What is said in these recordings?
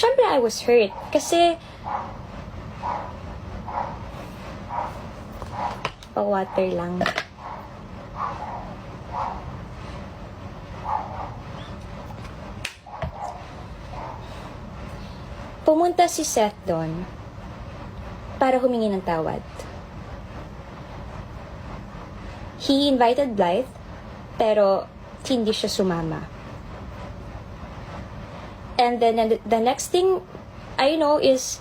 syempre I was hurt. Kasi, pa-water lang. Pumunta si Seth doon para humingi ng tawad. He invited Blythe, pero hindi siya sumama. And then the next thing I know is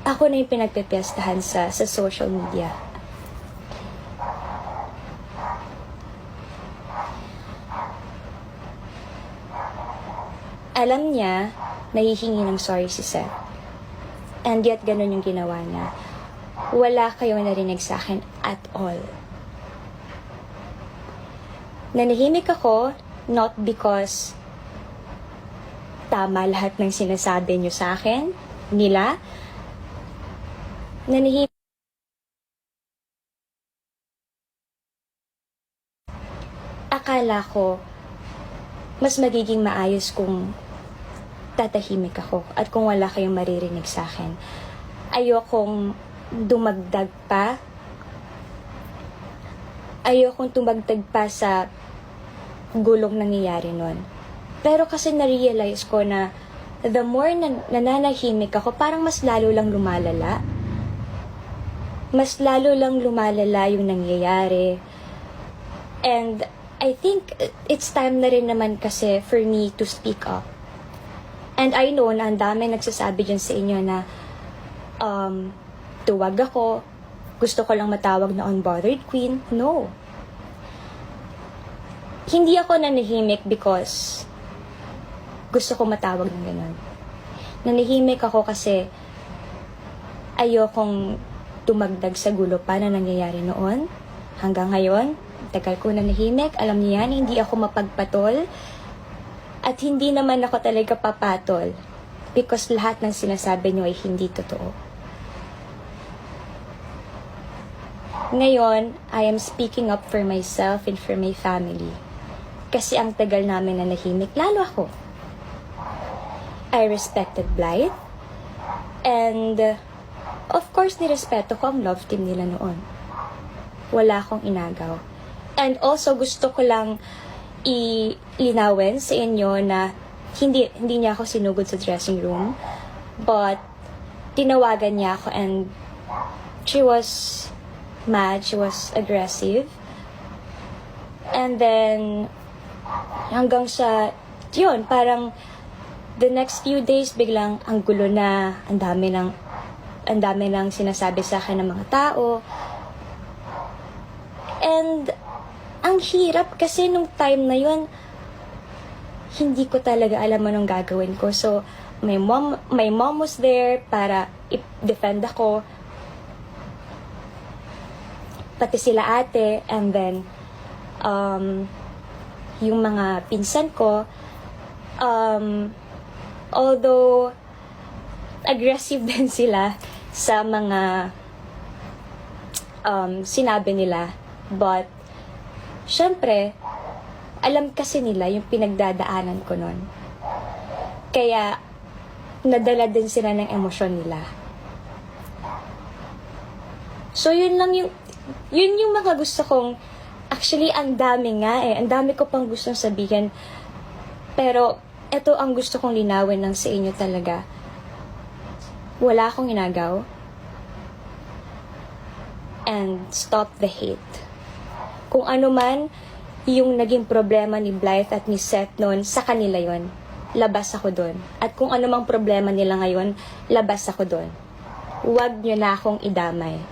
ako na yung pinagpepiestahan sa social media. Alam niya, nahihingi ng sorry si Seth. And yet, ganun yung ginawa niya. Wala kayong narinig sa akin at all. Nanahimik ako, not because tama lahat ng sinasabi niyo sa akin, nila. Nanahimik. Akala ko, mas magiging maayos kung tatahimik ako at kung wala kayong maririnig sa akin. Ayokong dumagdag pa. Ayokong tumagdag pa sa gulong nangyayari nun. Pero kasi na-realize ko na the more nananahimik ako, parang mas lalo lang lumalala. Mas lalo lang lumalala yung nangyayari. And I think it's time na rin naman kasi for me to speak up. And I know na ang dami nagsasabi dyan sa inyo na tuwag ako, gusto ko lang matawag na unbothered queen. No. Hindi ako nanahimik because gusto ko matawag ng ganun. Nanahimik ako kasi ayokong tumagdag sa gulo pa na nangyayari noon. Hanggang ngayon, tagal ko nanahimik. Alam niyo yan, hindi ako mapagpatol. At hindi naman ako talaga papatol because lahat ng sinasabi niyo ay hindi totoo. Ngayon, I am speaking up for myself and for my family. Kasi ang tagal namin na nahimik, lalo ako. I respected Blythe. And, of course, nirespeto ko ang love team nila noon. Wala akong inagaw. And also, gusto ko lang ilinawin sa inyo na hindi niya ako sinugod sa dressing room, but tinawagan niya ako and she was mad, she was aggressive. And then hanggang sa yun, parang the next few days biglang ang gulo na, ang dami ng sinasabi sa akin ng mga tao. And ang hirap kasi nung time na yun, hindi ko talaga alam anong gagawin ko. So, my mom was there para i-defend ako. Pati sila ate, and then, yung mga pinsan ko, although, aggressive din sila sa mga sinabi nila, but syempre, alam kasi nila yung pinagdadaanan ko nun. Kaya, nadala din sila ng emosyon nila. So, yun yung mga gusto kong, actually, ang dami nga ang dami ko pang gustong sabihin. Pero, ito ang gusto kong linawin lang sa inyo talaga. Wala akong inagaw. And stop the hate. Kung ano man yung naging problema ni Blythe at ni Seth noon, sa kanila yon. Labas ako doon. At kung ano mang problema nila ngayon, labas ako doon. Huwag nyo na akong idamay.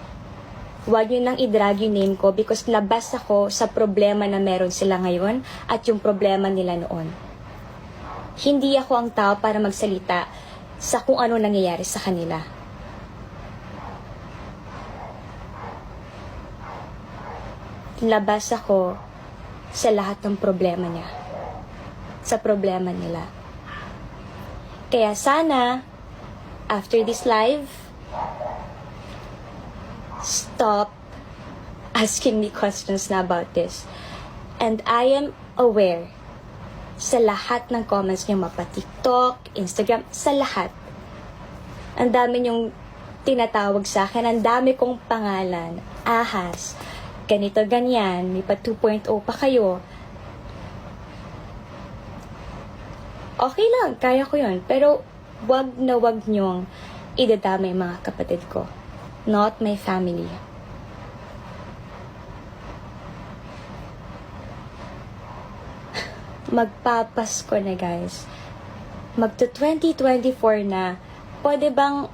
Huwag nyo nang i-drag yung name ko because labas ako sa problema na meron sila ngayon at yung problema nila noon. Hindi ako ang tao para magsalita sa kung ano nangyayari sa kanila. Labas ako sa lahat ng problema niya. Sa problema nila. Kaya sana, after this live, stop asking me questions na about this. And I am aware sa lahat ng comments niyo, mapa TikTok, Instagram, sa lahat. Ang dami niyong tinatawag sa akin, ang dami kong pangalan, ahas, ganito, ganyan, may pa 2.0 pa kayo. Okay lang, kaya ko yun. Pero wag na wag niyong idadamay mga kapatid ko. Not my family. Magpapasko na, guys. Magto 2024 na. Pwede bang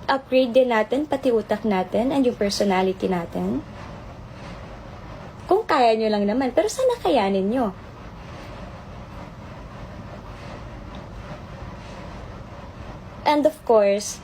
upgrade din natin pati utak natin and yung personality natin? Kung kaya nyo lang naman. Pero sana kayanin nyo. And of course,